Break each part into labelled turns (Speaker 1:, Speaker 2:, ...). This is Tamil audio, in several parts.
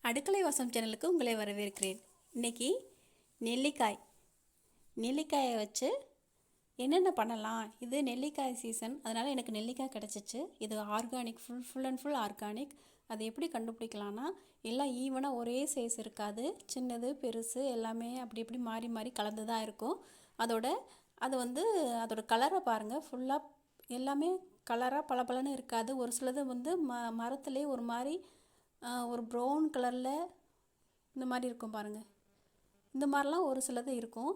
Speaker 1: அடுக்களை வாசம் சேனலுக்கு உங்களை வரவேற்கிறேன். இன்றைக்கி நெல்லிக்காயை வச்சு என்னென்ன பண்ணலாம். இது நெல்லிக்காய் சீசன், அதனால் எனக்கு நெல்லிக்காய் கிடச்சிச்சு. இது organic, full and full organic. அதை எப்படி கண்டுபிடிக்கலான்னா, எல்லாம் ஈவனாக ஒரே சைஸ் இருக்காது. சின்னது பெருசு எல்லாமே அப்படி இப்படி மாறி மாறி கலந்து தான் இருக்கும். அதோட கலரை பாருங்கள். ஃபுல்லாக எல்லாமே கலராக பளபளன்னு இருக்காது. ஒரு சிலது மரத்துலேயே ஒரு மாதிரி ஒரு ப்ரௌன் கலரில் இந்த மாதிரி இருக்கும் பாருங்கள். இந்த மாதிரிலாம் ஒரு சிலது இருக்கும்.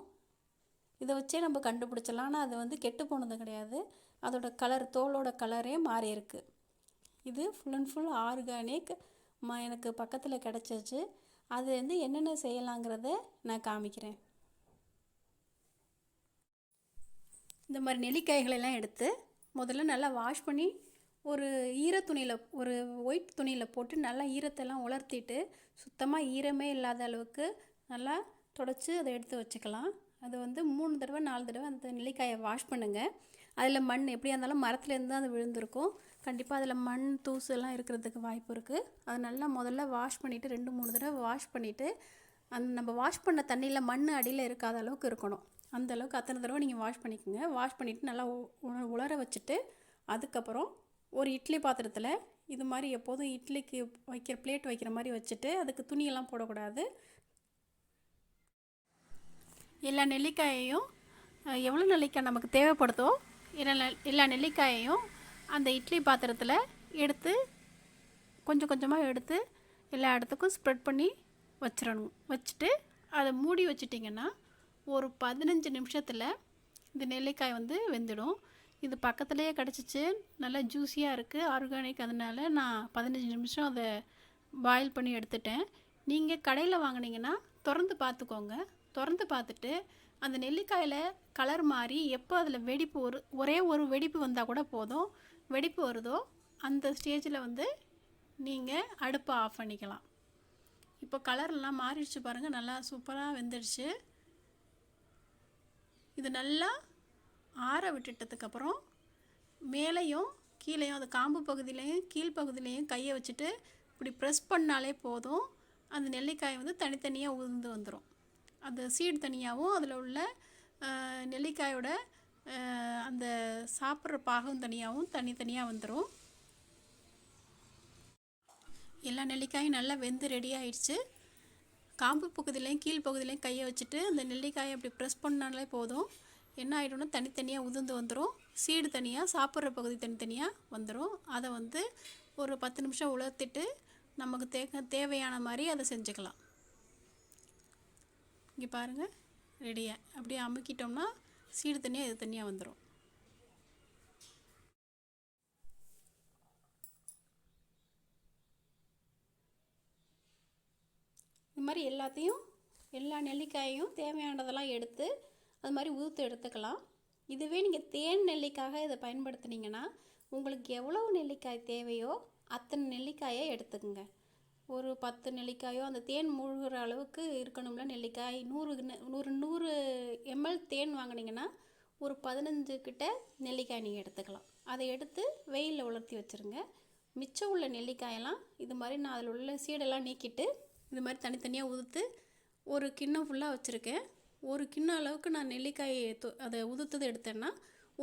Speaker 1: இதை வச்சே நம்ம கண்டுபிடிச்சலாம். ஆனால் அது கெட்டு போனது கிடையாது. அதோட கலர், தோலோட கலரே மாறி இருக்குது. இது ஃபுல் அண்ட் ஃபுல் ஆர்கானிக். எனக்கு பக்கத்தில் கிடச்சிச்சு. அது என்னென்ன செய்யலாங்கிறத நான் காமிக்கிறேன். இந்த மாதிரி நெல்லிக்காய்களெல்லாம் எடுத்து முதல்ல நல்லா வாஷ் பண்ணி ஒரு ஈரத்துணியில், ஒரு ஒயிட் துணியில் போட்டு நல்லா ஈரத்தெல்லாம் உலர்த்திட்டு சுத்தமாக ஈரமே இல்லாத அளவுக்கு நல்லா தொடச்சி அதை எடுத்து வச்சுக்கலாம். அது 3 தடவை 4 தடவை அந்த நெல்லிக்காயை வாஷ் பண்ணுங்கள். அதில் மண் எப்படியா இருந்தாலும் மரத்துலேருந்து தான் அது விழுந்திருக்கும். கண்டிப்பாக அதில் மண் தூசு எல்லாம் இருக்கிறதுக்கு வாய்ப்பு இருக்குது. அது நல்லா முதல்ல வாஷ் பண்ணிவிட்டு 2-3 தடவை வாஷ் பண்ணிவிட்டு நம்ம வாஷ் பண்ண தண்ணியில் மண் அடியில் இருக்காத அளவுக்கு இருக்கணும். அந்தளவுக்கு அத்தனை தடவை நீங்கள் வாஷ் பண்ணிக்கோங்க. வாஷ் பண்ணிவிட்டு நல்லா உலர வச்சுட்டு அதுக்கப்புறம் ஒரு இட்லி பாத்திரத்தில் இது மாதிரி எப்போதும் இட்லிக்கு வைக்கிற பிளேட் வைக்கிற மாதிரி வச்சுட்டு, அதுக்கு துணியெல்லாம் போடக்கூடாது. எல்லா நெல்லிக்காயையும் எவ்வளோ நெல்லிக்காய் நமக்கு தேவைப்படுதோ எல்லா நெல்லிக்காயையும் அந்த இட்லி பாத்திரத்தில் எடுத்து கொஞ்சம் கொஞ்சமாக எடுத்து எல்லா இடத்துக்கும் ஸ்ப்ரெட் பண்ணி வச்சிடணும். அதை மூடி வச்சிட்டிங்கன்னா ஒரு 15 நிமிஷத்தில் இந்த நெல்லிக்காய் வெந்துடும். இது பக்கத்துலேயே கிடச்சிச்சு. நல்லா ஜூஸியாக இருக்குது, ஆர்கானிக். அதனால் நான் 15 நிமிஷம் அதை பாயில் பண்ணி எடுத்துட்டேன். நீங்கள் கடையில் வாங்கினீங்கன்னா திறந்து பார்த்துக்கோங்க. திறந்து பார்த்துட்டு அந்த நெல்லிக்காயில் கலர் மாறி எப்போ அதில் வெடிப்பு ஒரே ஒரு வெடிப்பு வந்தால் கூட போதும். வெடிப்பு வருதோ அந்த ஸ்டேஜில் நீங்கள் அடுப்பை ஆஃப் பண்ணிக்கலாம். இப்போ கலர்லாம் மாறிடுச்சு பாருங்கள். நல்லா சூப்பராக வெந்துடுச்சு. இது நல்லா ஆற விட்டுட்டதுக்கப்புறம் மேலேயும் கீழேயும், அது காம்பு பகுதியிலையும் கீழ்ப்பகுதியிலையும் கையை வச்சுட்டு இப்படி ப்ரெஸ் பண்ணாலே போதும். அந்த நெல்லிக்காய் தனித்தனியாக உதிர்ந்து வந்துடும். அந்த சீடு தனியாகவும் அதில் உள்ள நெல்லிக்காயோட அந்த சாப்பிட்ற பாகம் தனியாகவும் தனித்தனியாக வந்துடும். எல்லா நெல்லிக்காயும் நல்லா வெந்து ரெடி ஆயிடுச்சு. காம்பு பகுதியிலையும் கீழ்ப்பகுதியிலையும் கையை வச்சுட்டு அந்த நெல்லிக்காயை அப்படி ப்ரெஸ் பண்ணாலே போதும். என்ன ஆகிடும்னா தனித்தனியாக உதிர்ந்து வந்துடும். சீடு தனியாக, சாப்பிட்ற பகுதி தனித்தனியாக வந்துடும். அதை ஒரு 10 நிமிஷம் உலர்த்திட்டு நமக்கு தேவையான மாதிரி அதை செஞ்சுக்கலாம். இங்கே பாருங்கள், ரெடியாக அப்படியே அமுக்கிட்டோம்னா சீடு தனியாக இது தனியாக வந்துடும். இது மாதிரி எல்லா நெல்லிக்காயையும் தேவையானதெல்லாம் எடுத்து அது மாதிரி உதுத்து எடுத்துக்கலாம். இதுவே நீங்கள் தேன் நெல்லிக்காக இதை பயன்படுத்துனீங்கன்னா உங்களுக்கு எவ்வளவு நெல்லிக்காய் தேவையோ அத்தனை நெல்லிக்காயை எடுத்துக்கோங்க. ஒரு 10 நெல்லிக்காயோ அந்த தேன் மூழ்கிற அளவுக்கு இருக்கணும்ல நெல்லிக்காய். 100 ml தேன் வாங்கினீங்கன்னா ஒரு 15 கிட்ட நெல்லிக்காய் நீங்கள் எடுத்துக்கலாம். அதை எடுத்து வெயிலில் உலர்த்தி வச்சுருங்க. மிச்சம் உள்ள நெல்லிக்காயெல்லாம் இது மாதிரி நான் அதில் உள்ள சீடெல்லாம் நீக்கிட்டு இது மாதிரி தனித்தனியாக உதுத்து ஒரு கிண்ணம் ஃபுல்லாக வச்சுருக்கேன். ஒரு கிண்ணம் அளவுக்கு நான் நெல்லிக்காயை அதை உதுத்தது எடுத்தேன்னா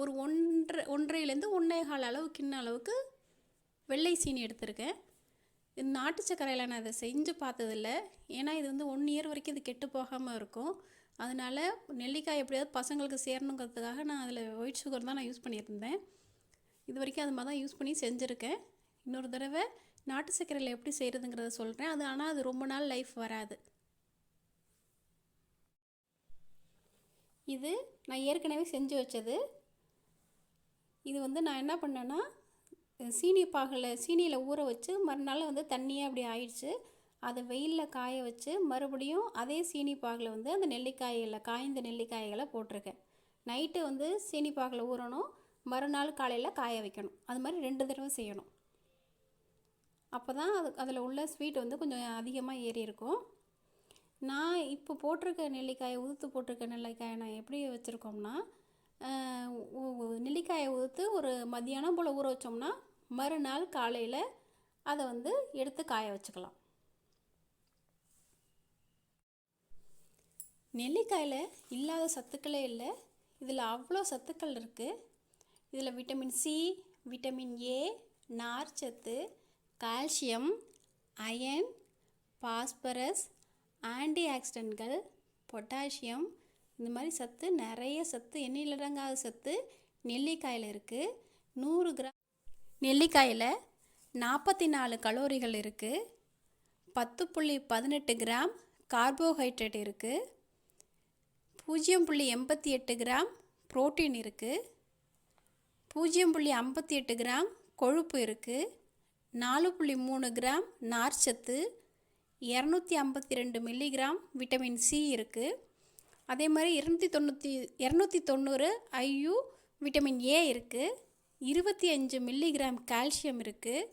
Speaker 1: ஒரு 1.5லேருந்து 1.25 அளவு கிண்ணம் அளவுக்கு வெள்ளை சீனி எடுத்திருக்கேன். இது நாட்டு சர்க்கரையில் நான் இதை செஞ்சு பார்த்ததில்ல. ஏன்னா இது 1 இயர் வரைக்கும் இது கெட்டு போகாமல் இருக்கும். அதனால் நெல்லிக்காய் எப்படியாவது பசங்களுக்கு சேரணுங்கிறதுக்காக நான் அதில் ஒயிட் சுகர் தான் நான் யூஸ் பண்ணியிருந்தேன். இது வரைக்கும் அது மாதிரி தான் யூஸ் பண்ணி செஞ்சுருக்கேன். இன்னொரு தடவை நாட்டு சர்க்கரையில் எப்படி செய்கிறதுங்கிறத சொல்கிறேன். ஆனால் அது ரொம்ப நாள் லைஃப் வராது. இது நான் ஏற்கனவே செஞ்சு வச்சது. இது நான் என்ன பண்ணேன்னா சீனியில் ஊற வச்சு மறுநாள் தண்ணியே அப்படி ஆயிடுச்சு. அதை வெயிலில் காய வச்சு மறுபடியும் அதே சீனி பாகில் அந்த நெல்லிக்காயில் காய்ந்த நெல்லிக்காய்களை போட்டிருக்கேன். நைட்டு சீனி பாகில் ஊறணும், மறுநாள் காலையில் காய வைக்கணும். அது மாதிரி 2 தடவை செய்யணும். அப்போ தான் அதில் உள்ள ஸ்வீட் கொஞ்சம் அதிகமாக ஏறி இருக்கும். நான் இப்போ போட்டிருக்க நெல்லிக்காயை உதுத்து போட்டிருக்க நெல்லிக்காயை நான் எப்படி வச்சுருக்கோம்னா, நெல்லிக்காயை உதுத்து ஒரு மதியானம் போல் ஊற வச்சோம்னா மறுநாள் காலையில் அதை எடுத்து காய வச்சுக்கலாம். நெல்லிக்காயில் இல்லாத சத்துக்களே இல்லை. இதில் அவ்வளோ சத்துக்கள் இருக்குது. இதில் விட்டமின் சி, விட்டமின் ஏ, நார்ச்சத்து, கால்சியம், அயன், பாஸ்பரஸ், ஆன்டி ஆக்சிடென்ட்கள், பொட்டாசியம், இந்த மாதிரி சத்து நிறைய சத்து எண்ணிலடங்காத சத்து நெல்லிக்காயில் இருக்குது. 100 கிராம் நெல்லிக்காயில் 44 கலோரிகள் இருக்குது. 10.18 கிராம் கார்போஹைட்ரேட் இருக்குது. 0.88 கிராம் புரோட்டீன் இருக்குது. 0.58 கிராம் கொழுப்பு இருக்குது. 4.3 கிராம் நார்ச்சத்து, 252 மில்லிகிராம் விட்டமின் சி இருக்குது. அதே மாதிரி 290 ஐயு விட்டமின் ஏ இருக்குது. 25 மில்லிகிராம் கால்சியம் இருக்குது.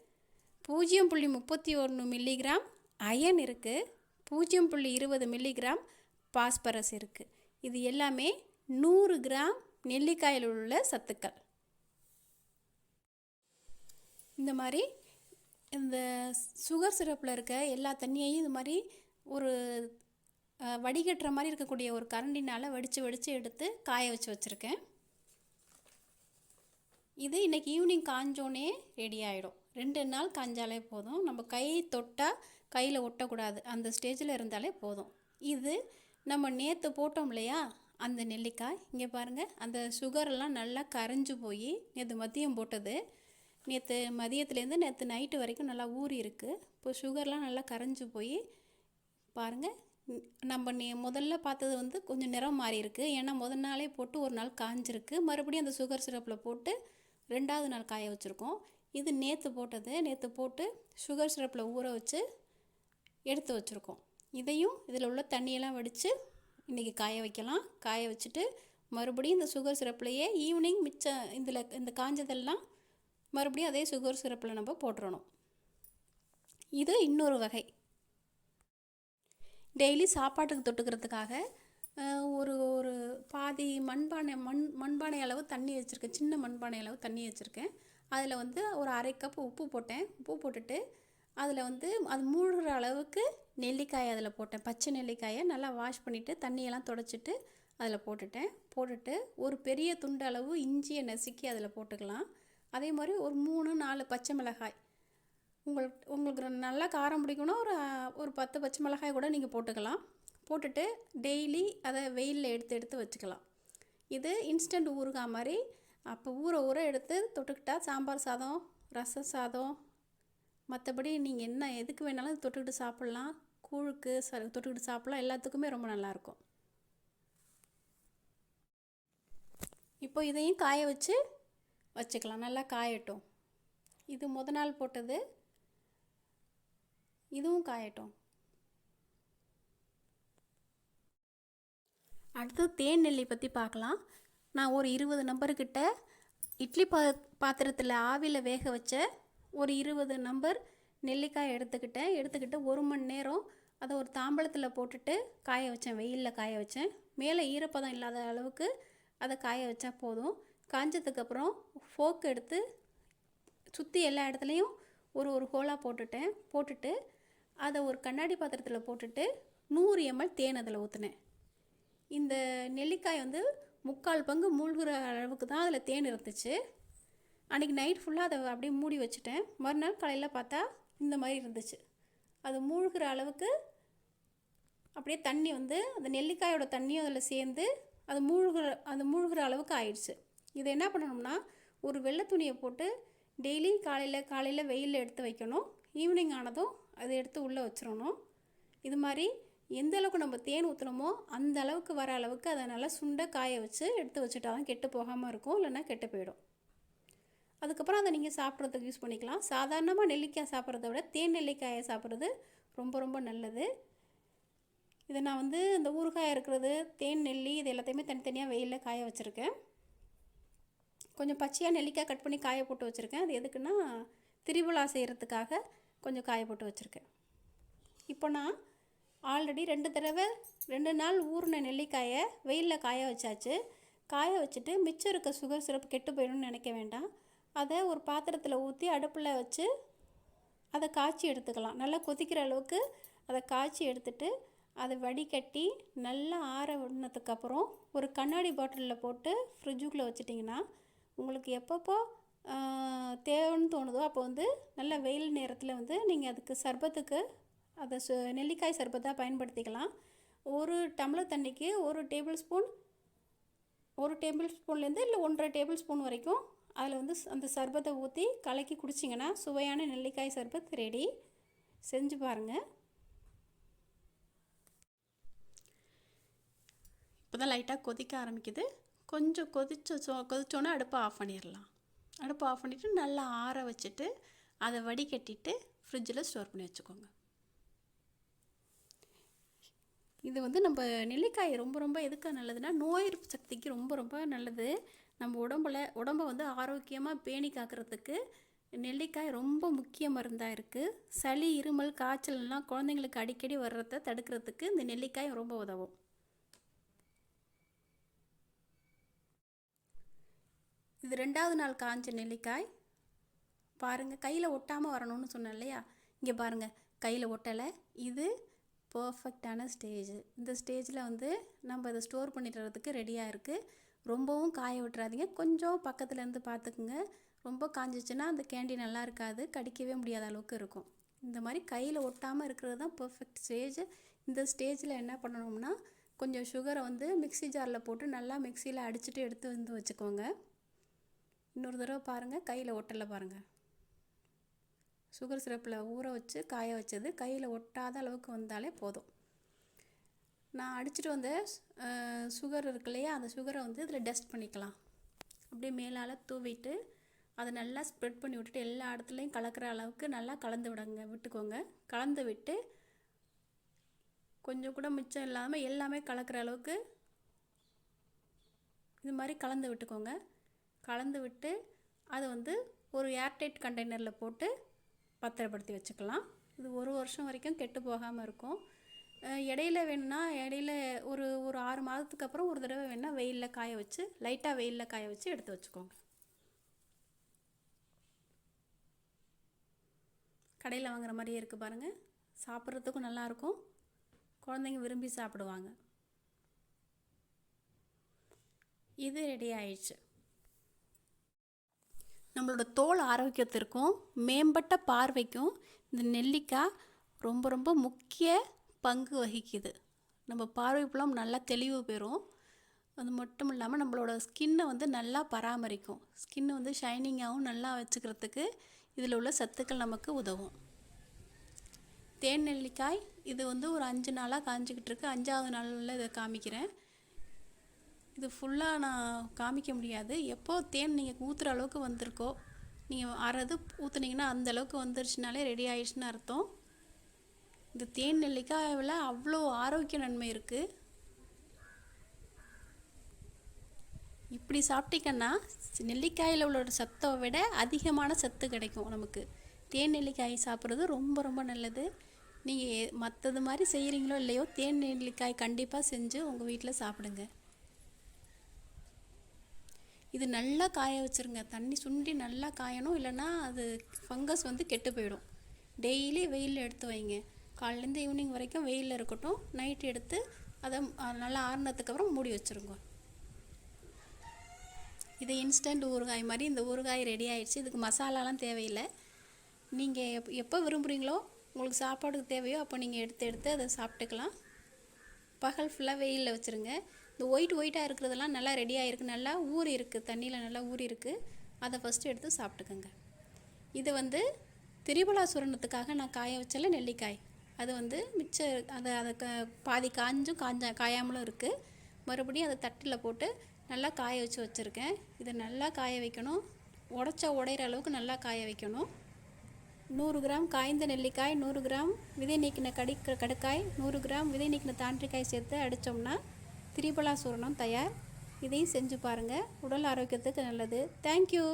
Speaker 1: 0.31 மில்லிகிராம் அயன் இருக்குது. 0.20 மில்லிகிராம் பாஸ்பரஸ் இருக்குது. இது எல்லாமே 100 கிராம் நெல்லிக்காயில் உள்ள சத்துக்கள். இந்த மாதிரி இந்த சுகர் சிரப்பில் இருக்க எல்லா தண்ணியையும் இது மாதிரி ஒரு வடிகட்டுற மாதிரி இருக்கக்கூடிய ஒரு கரண்டினால் வடித்து எடுத்து காய வச்சுருக்கேன். இது இன்றைக்கி ஈவினிங் காஞ்சோன்னே ரெடி ஆகிடும். 2 நாள் காஞ்சாலே போதும். நம்ம கை தொட்டால் கையில் ஒட்டக்கூடாது, அந்த ஸ்டேஜில் இருந்தாலே போதும். இது நம்ம நேற்று போட்டோம் இல்லையா, அந்த நெல்லிக்காய் இங்கே பாருங்கள், அந்த சுகரெல்லாம் நல்லா கரைஞ்சி போய் நேற்று மதியம் போட்டது, நேற்று மதியத்துலேருந்து நேற்று நைட்டு வரைக்கும் நல்லா ஊறி இருக்குது. இப்போ சுகர்லாம் நல்லா கரைஞ்சி போய் பாருங்கள். நம்ம முதல்ல பார்த்தது கொஞ்சம் நிறம் மாறி இருக்குது. ஏன்னா முதல் நாளே போட்டு ஒரு நாள் காஞ்சிருக்கு. மறுபடியும் அந்த சுகர் சிரப்பில் போட்டு 2வது நாள் காய வச்சுருக்கோம். இது நேற்று போட்டது. நேற்று போட்டு சுகர் சிரப்பில் ஊற வச்சு எடுத்து வச்சுருக்கோம். இதையும் இதில் உள்ள தண்ணியெல்லாம் வடித்து இன்றைக்கி காய வைக்கலாம். காய வச்சுட்டு மறுபடியும் இந்த சுகர் சிரப்லேயே ஈவினிங் மிச்சம் இந்த காஞ்சதெல்லாம் மறுபடியும் அதே சுகர் சிரப்பில் நம்ம போட்டுறணும். இது இன்னொரு வகை. டெய்லி சாப்பாட்டுக்கு தொட்டுக்கிறதுக்காக ஒரு ஒரு பாதி மண்பானை அளவு தண்ணி வச்சுருக்கேன். சின்ன மண்பானை அளவு தண்ணி வச்சுருக்கேன். அதில் ஒரு 1/2 கப் உப்பு போட்டேன். உப்பு போட்டுட்டு அதில் அது மூழ்கிற அளவுக்கு நெல்லிக்காயை அதில் போட்டேன். பச்சை நெல்லிக்காயை நல்லா வாஷ் பண்ணிவிட்டு தண்ணியெல்லாம் தொடச்சிட்டு அதில் போட்டுட்டு ஒரு பெரிய துண்டு அளவு இஞ்சியை நசுக்கி அதில் போட்டுக்கலாம். அதே மாதிரி ஒரு 3-4 பச்சை மிளகாய், உங்களுக்கு நல்லா காரம் பிடிக்கணும், ஒரு 10 பச்சை மிளகாய் கூட நீங்கள் போட்டுக்கலாம். போட்டுட்டு டெய்லி அதை வெயிலில் எடுத்து வச்சுக்கலாம். இது இன்ஸ்டன்ட் ஊறுகாய் மாதிரி. அப்போ ஊற எடுத்து தொட்டுக்கிட்டால் சாம்பார் சாதம், ரச சாதம், மற்றபடி நீங்கள் என்ன எதுக்கு வேணாலும் தொட்டுக்கிட்டு சாப்பிட்லாம். கூழுக்கு தொட்டுக்கிட்டு சாப்பிட்லாம். எல்லாத்துக்குமே ரொம்ப நல்லாயிருக்கும். இப்போ இதையும் காய வச்சுக்கலாம். நல்லா காயட்டும். இது நாள் போட்டது, இதுவும் காயட்டும். அடுத்து தேன் நெல்லி பற்றி பார்க்கலாம். நான் ஒரு 20 நம்பர்கிட்ட இட்லி பாத்திரத்தில் ஆவியில் வேக வச்ச ஒரு 20 நம்பர் நெல்லிக்காய் எடுத்துக்கிட்டு 1 மணி நேரம் அதை ஒரு தாம்பளத்தில் போட்டுட்டு காய வச்சேன். வெயிலில் காய வச்சேன். மேலே ஈரப்பதம் இல்லாத அளவுக்கு அதை காய வச்சா போதும். காஞ்சதுக்கப்புறம் ஃபோக் எடுத்து சுற்றி எல்லா இடத்துலையும் ஒரு ஹோலாக போட்டுட்டு அதை ஒரு கண்ணாடி பாத்திரத்தில் போட்டுட்டு 100 ml தேன் அதில் ஊற்றினேன். இந்த நெல்லிக்காய் 3/4 பங்கு மூழ்கிற அளவுக்கு தான் அதில் தேன் இருந்துச்சு. அன்றைக்கி நைட் ஃபுல்லாக அதை அப்படியே மூடி வச்சுட்டேன். மறுநாள் காலையில் பார்த்தா இந்த மாதிரி இருந்துச்சு. அது மூழ்கிற அளவுக்கு அப்படியே தண்ணி அந்த நெல்லிக்காயோட தண்ணியும் அதில் சேர்ந்து அது மூழ்கிற அளவுக்கு ஆயிடுச்சு. இதை என்ன பண்ணணும்னா, ஒரு வெள்ளை துணியை போட்டு டெய்லி காலையில் வெயிலில் எடுத்து வைக்கணும். ஈவினிங் ஆனதும் அதை எடுத்து உள்ளே வச்சிடணும். இது மாதிரி எந்த அளவுக்கு நம்ம தேன் ஊற்றுறோமோ அந்த அளவுக்கு வர அளவுக்கு அதை நல்லா சுண்டை காய வச்சு எடுத்து வச்சுட்டா தான் கெட்டு போகாமல் இருக்கும், இல்லைன்னா கெட்டு போயிடும். அதுக்கப்புறம் அதை நீங்கள் சாப்பிட்றதுக்கு யூஸ் பண்ணிக்கலாம். சாதாரணமாக நெல்லிக்காய் சாப்பிட்றத விட தேன் நெல்லிக்காயை சாப்பிட்றது ரொம்ப ரொம்ப நல்லது. இதை நான் இந்த ஊறுகாய் இருக்கிறது, தேன் நெல்லி, இது எல்லாத்தையுமே தனித்தனியாக வெயிலில் காய வச்சுருக்கேன். கொஞ்சம் பச்சையாக நெல்லிக்காய் கட் பண்ணி காய போட்டு வச்சுருக்கேன். அது எதுக்குன்னா திரிபுலா செய்கிறதுக்காக கொஞ்சம் காய போட்டு வச்சுருக்கேன். இப்போ நான் ஆல்ரெடி 2 நாள் ஊறின நெல்லிக்காயை வெயிலில் காய வச்சாச்சு. காய வச்சுட்டு மிச்சம் இருக்க சுகர் சிரப் கெட்டு போயிடும்னு நினைக்க வேண்டாம். அதை ஒரு பாத்திரத்தில் ஊற்றி அடுப்பில் வச்சு அதை காய்ச்சி எடுத்துக்கலாம். நல்லா கொதிக்கிற அளவுக்கு அதை காய்ச்சி எடுத்துட்டு அதை வடிகட்டி நல்லா ஆற விடுனதுக்கப்புறம் ஒரு கண்ணாடி பாட்டிலில் போட்டு ஃப்ரிட்ஜுக்குள்ளே வச்சிட்டிங்கன்னா உங்களுக்கு எப்பப்போ தேவைன்னு தோணுதோ அப்போ வந்து நல்ல வெயில் நேரத்தில் வந்து நீங்கள் அதுக்கு சர்பத்துக்கு அதை நெல்லிக்காய் சர்பத்தாக பயன்படுத்திக்கலாம். ஒரு டம்ளர் தண்ணிக்கு ஒரு டேபிள் ஸ்பூன்லேருந்து இல்லை 1.5 டேபிள் ஸ்பூன் வரைக்கும் அதில் வந்து அந்த சர்பத்தை ஊற்றி கலக்கி குடிச்சிங்கன்னா சுவையான நெல்லிக்காய் சர்பத் ரெடி. செஞ்சு பாருங்கள். இப்போ தான் லைட்டாக கொதிக்க ஆரம்பிக்குது. கொஞ்சம் கொதிச்சோன்னே அடுப்பை ஆஃப் பண்ணிடலாம். அடுப்பை ஆஃப் பண்ணிவிட்டு நல்லா ஆற வச்சுட்டு அதை வடிகட்டிட்டு ஃப்ரிட்ஜில் ஸ்டோர் பண்ணி வச்சுக்கோங்க. இது வந்து நம்ம நெல்லிக்காய் ரொம்ப எதுக்கு நல்லதுன்னா நோய் எதிர்ப்பு சக்திக்கு ரொம்ப நல்லது. நம்ம உடம்பை வந்து ஆரோக்கியமாக பேணி காக்கிறதுக்கு நெல்லிக்காய் ரொம்ப முக்கிய மருந்தாக இருக்குது. சளி, இருமல், காய்ச்சல்லாம் குழந்தைங்களுக்கு அடிக்கடி வர்றதை தடுக்கிறதுக்கு இந்த நெல்லிக்காய் ரொம்ப உதவும். இது 2வது நாள் காஞ்ச நெல்லிக்காய். பாருங்கள், கையில் ஒட்டாமல் வரணும்னு சொன்னேன் இல்லையா, இங்கே பாருங்கள் கையில் ஒட்டலை. இது பர்ஃபெக்டான ஸ்டேஜ். இந்த ஸ்டேஜில் வந்து நம்ம அதை ஸ்டோர் பண்ணிடுறதுக்கு ரெடியாக இருக்குது. ரொம்பவும் காய விட்டுறாதீங்க, கொஞ்சம் பக்கத்தில் இருந்து பார்த்துக்குங்க. ரொம்ப காஞ்சிச்சுன்னா அந்த கேண்டி நல்லா இருக்காது, கடிக்கவே முடியாத அளவுக்கு இருக்கும். இந்த மாதிரி கையில் ஒட்டாமல் இருக்கிறது தான் பர்ஃபெக்ட் ஸ்டேஜ். இந்த ஸ்டேஜில் என்ன பண்ணணும்னா கொஞ்சம் சுகரை வந்து மிக்ஸி ஜாரில் போட்டு நல்லா மிக்சியில் அடிச்சுட்டு எடுத்து வந்து வச்சுக்கோங்க. இன்னொரு தடவை பாருங்கள், கையில் ஒட்டலை பாருங்கள். சுகர் சிரப்பில் ஊற வச்சு காய வச்சது கையில் ஒட்டாத அளவுக்கு வந்தாலே போதும். நான் அடிச்சுட்டு வந்த சுகர் இருக்கு இல்லையா, அந்த சுகரை வந்து இதில் டஸ்ட் பண்ணிக்கலாம். அப்படியே மேலால் தூவிட்டு அதை நல்லா ஸ்ப்ரெட் பண்ணி விட்டுட்டு எல்லா இடத்துலையும் கலக்கிற அளவுக்கு நல்லா கலந்து விட்டுக்கோங்க. கலந்து விட்டு கொஞ்சம் கூட மிச்சம் இல்லாமல் எல்லாமே கலக்கிற அளவுக்கு இது மாதிரி கலந்து விட்டுக்கோங்க. கலந்து விட்டு அதை வந்து ஒரு ஏர்டைட் கண்டெய்னரில் போட்டு பத்திரப்படுத்தி வச்சுக்கலாம். இது 1 வருஷம் வரைக்கும் கெட்டு போகாமல் இருக்கும். இடையில வேணும்னா ஒரு 6 மாதத்துக்கு அப்புறம் ஒரு தடவை வேணால் வெயிலில் காய வச்சு லைட்டாக வெயிலில் காய வச்சு எடுத்து வச்சுக்கோங்க. கடையில் வாங்குற மாதிரியே இருக்குது பாருங்கள். சாப்பிட்றதுக்கும் நல்லாயிருக்கும், குழந்தைங்க விரும்பி சாப்பிடுவாங்க. இது ரெடி ஆயிடுச்சு. நம்மளோட தோல் ஆரோக்கியத்திற்கும் மேம்பட்ட பார்வைக்கும் இந்த நெல்லிக்காய் ரொம்ப முக்கிய பங்கு வகிக்குது. நம்ம பார்வை புலம் நல்லா தெளிவு பெறும். அது மட்டும் இல்லாமல் நம்மளோட ஸ்கின்னை வந்து நல்லா பராமரிக்கும். ஸ்கின்னை வந்து ஷைனிங்காகவும் நல்லா வச்சுக்கிறதுக்கு இதில் உள்ள சத்துக்கள் நமக்கு உதவும். தேன் நெல்லிக்காய் இது வந்து ஒரு 5 நாளாக காஞ்சிக்கிட்டு இருக்கு. 5வது நாளில் இதை காமிக்கிறேன். இது ஃபுல்லாக நான் காமிக்க முடியாது. எப்போ தேன் நீங்கள் ஊற்றுற அளவுக்கு வந்திருக்கோ, நீங்கள் அரைது ஊற்றுனீங்கன்னா அந்த அளவுக்கு வந்துருச்சுனாலே ரெடி ஆயிடுச்சுன்னு அர்த்தம். இந்த தேன் நெல்லிக்காயில் அவ்வளோ ஆரோக்கிய நன்மை இருக்குது. இப்படி சாப்பிட்டீங்கன்னா நெல்லிக்காயில் உள்ள சத்தை விட அதிகமான சத்து கிடைக்கும் நமக்கு. தேன் நெல்லிக்காய் சாப்பிட்றது ரொம்ப நல்லது. நீங்கள் மற்றது மாதிரி செய்கிறீங்களோ இல்லையோ, தேன் நெல்லிக்காய் கண்டிப்பாக செஞ்சு உங்கள் வீட்டில் சாப்பிடுங்க. இது நல்லா காய வச்சுருங்க. தண்ணி சுண்டி நல்லா காயணும், இல்லைன்னா அது ஃபங்கஸ் வந்து கெட்டு போயிடும். டெய்லி வெயிலில் எடுத்து வைங்க. காலையிலேருந்து ஈவினிங் வரைக்கும் வெயிலில் இருக்கட்டும். நைட்டு எடுத்து அதை நல்லா ஆறுனதுக்கப்புறம் மூடி வச்சுருங்க. இது இன்ஸ்டன்ட் ஊறுகாய் மாதிரி இந்த ஊறுகாய் ரெடி ஆயிடுச்சு. இதுக்கு மசாலாலாம் தேவையில்லை. நீங்கள் எப்போ விரும்புகிறீங்களோ, உங்களுக்கு சாப்பாடுக்கு தேவையோ அப்போ நீங்கள் எடுத்து அதை சாப்பிட்டுக்கலாம். பகல் ஃபுல்லாக வெயிலில் வச்சுருங்க. இந்த ஒயிட்டாக இருக்கிறதெல்லாம் நல்லா ரெடியாக இருக்குது, நல்லா ஊறி இருக்குது, தண்ணியில் நல்லா ஊறி இருக்குது. அதை ஃபஸ்ட்டு எடுத்து சாப்பிட்டுக்கோங்க. இது வந்து திரிபலாசுரணத்துக்காக நான் காய வச்சல நெல்லிக்காய். அது வந்து மிச்சம் அதை பாதி காயாமலும் இருக்குது. மறுபடியும் அதை தட்டில் போட்டு நல்லா காய வச்சுருக்கேன். இதை நல்லா காய வைக்கணும். உடையிற அளவுக்கு நல்லா காய வைக்கணும். 100 கிராம் காய்ந்த நெல்லிக்காய், 100 கிராம் விதை நீக்கின கடுக்காய், 100 கிராம் விதை நீக்கின தாண்டிக்காய் சேர்த்து அடித்தோம்னா திரிபலாசூரணம் தயார். இதையும் செஞ்சு பாருங்கள். உடல் ஆரோக்கியத்துக்கு நல்லது. தேங்க்யூ.